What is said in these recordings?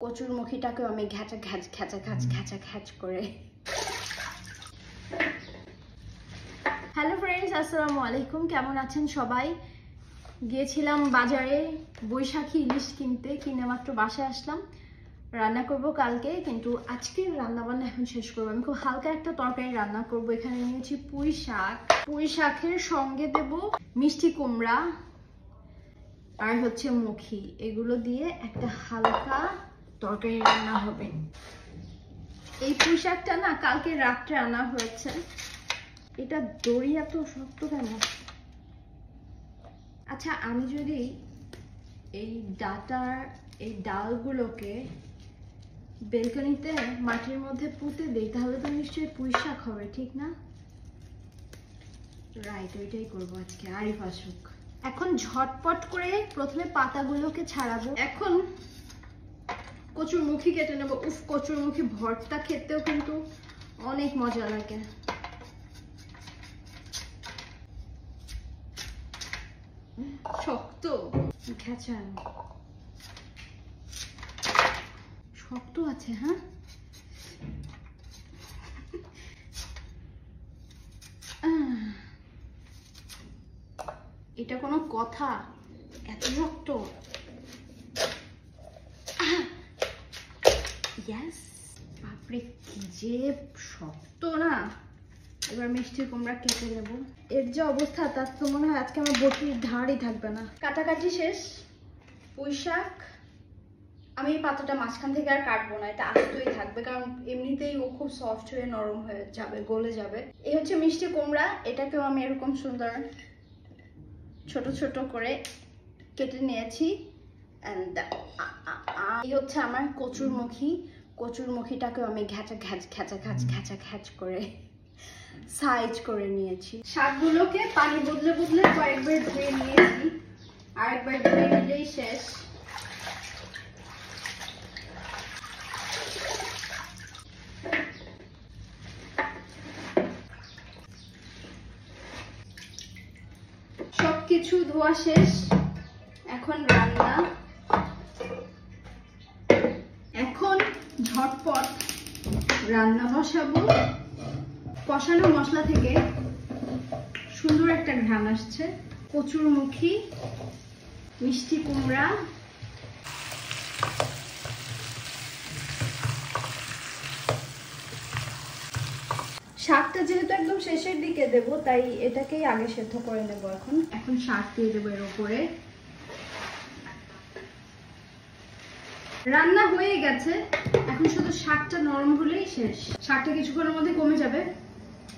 কচুর মুখিটাকে আমি ঘ্যাচ করে। হ্যালো ফ্রেন্ডস, আসসালামু আলাইকুম। কেমন আছেন সবাই? গিয়েছিলাম বাজারে বৈশাখী ইলিশ কিনে মাত্র বাসায় আসলাম। রান্না করব কালকে, কিন্তু আজকের রান্না বান্না এখন শেষ করবো। আমি খুব হালকা একটা তরকারি রান্না করব। এখানে নিয়েছি পুঁই শাকের সঙ্গে দেব মিষ্টি কুমড়া আর হচ্ছে মুখি। এগুলো দিয়ে একটা হালকা তরকারি রান্না হবে। এই পুঁই শাকটা না কালকে রাত্রে আনা হয়েছে। এটা দড়ি এত শক্ত কেন? আচ্ছা, আমি যদি এই ডালগুলোকে বেলকনিতে মাটির মধ্যে পুঁতে দিই তাহলে তো নিশ্চয়ই পুঁই শাক হবে, ঠিক না? রাইট, ওইটাই করবো আজকে। আরিফ আসুক। এখন ঝটপট করে প্রথমে পাতাগুলোকে ছাড়াবো। এখন কচুর মুখি কেটে নেবো। উফ, কচুর মুখি ভর্তা খেতেও কিন্তু অনেক মজা লাগে। শক্ত ঘ্যাচান, শক্ত আছে। হ্যাঁ, এটা কোনো কথা? এত শক্ত? ইয়েস, বাপরে কি যে শক্ত না। এবার মিষ্টি কুমড়া কেটে নেব। এর যে অবস্থা তার তো মনে হয় আজকে আমার বটির ধারই থাকবে না। কাটাকাটি শেষ। পুঁই শাক আমি এই পাতাটা মাঝখান থেকে আর কাটবো না, এটা আস্তই থাকবে, কারণ এমনিতেই ও খুব সফট হয়ে নরম হয়ে যাবে, গলে যাবে। এই হচ্ছে মিষ্টি কুমড়া। এটাকেও আমি এরকম সুন্দর ছোট ছোট করে কেটে নিয়েছি। এই হচ্ছে আমার কচুর মুখিটাকেও আমি ঘ্যাচ করে সাইজ করে নিয়েছি। শাকগুলোকে পানি বদলে বদলে কয়েকবার ধুয়ে নিয়েছি। আরেকবার ধুয়ে নিলেই শেষ। সবকিছু ধোয়া শেষ। এখন রান্না। এখন ঝটপট রান্না বসাবো। কষানো মশলা থেকে সুন্দর একটা ঘ্রাণ আসছে। কচুর মুখি, মিষ্টি কুমড়া, শাকটা যেহেতু একদম শেষের দিকে দেব তাই এটাকেই আগে সেদ্ধ করে নেব। এখন শাক দিয়ে দেবো এর উপরে। রান্না হয়ে গেছে, এখন শুধু শাকটা নরম হলেই শেষ। শাকটা কিছুক্ষণের মধ্যে কমে যাবে,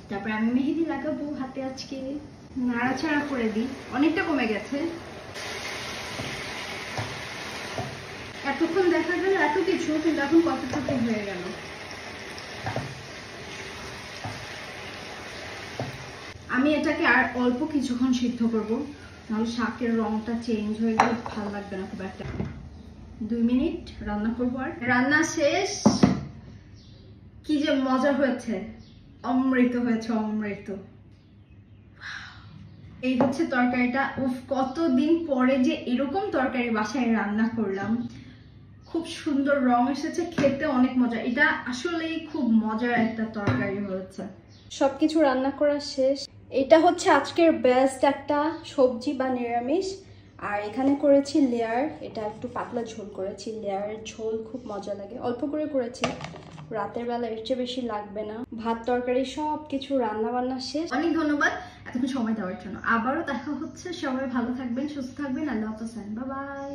তারপরে আমি মেহেদি লাগাবো হাতে। আজকে নাড়াচাড়া করে দিই। অনেকটা কমে গেছে। এতক্ষণ দেখা গেল এত কিছু, কিন্তু এখন কতটুকু হয়ে গেল। আমি এটাকে আর অল্প কিছুক্ষণ সিদ্ধ করবো, নাহলে শাকের রংটা চেঞ্জ হয়ে গেলে ভালো লাগবে না খুব একটা। 2 মিনিট রান্না করবো। আর রান্না শেষ। কি যে মজা হয়েছে, অমৃত হয়েছে, অমৃত। এই হচ্ছে তরকারিটা। উফ, কতদিন পরে যে এরকম তরকারি বাসায় রান্না করলাম। খুব সুন্দর রং এসেছে, খেতে অনেক মজা। এটা আসলেই খুব মজার একটা তরকারি হয়েছে। সবকিছু রান্না করা শেষ। এটা হচ্ছে আজকের বেস্ট একটা সবজি বা নিরামিষ। আর এখানে করেছি লেয়ার। এটা একটু পাতলা ঝোল করেছি। লেয়ারের ঝোল খুব মজা লাগে। অল্প করে করেছি, রাতের বেলা এর চেয়ে বেশি লাগবে না। ভাত তরকারি সবকিছু রান্না বান্না শেষ। অনেক ধন্যবাদ এতক্ষণ সময় দেওয়ার জন্য। আবারও দেখা হচ্ছে। সবাই ভালো থাকবেন, সুস্থ থাকবেন। আল্লাহ হাফেজ। Bye bye.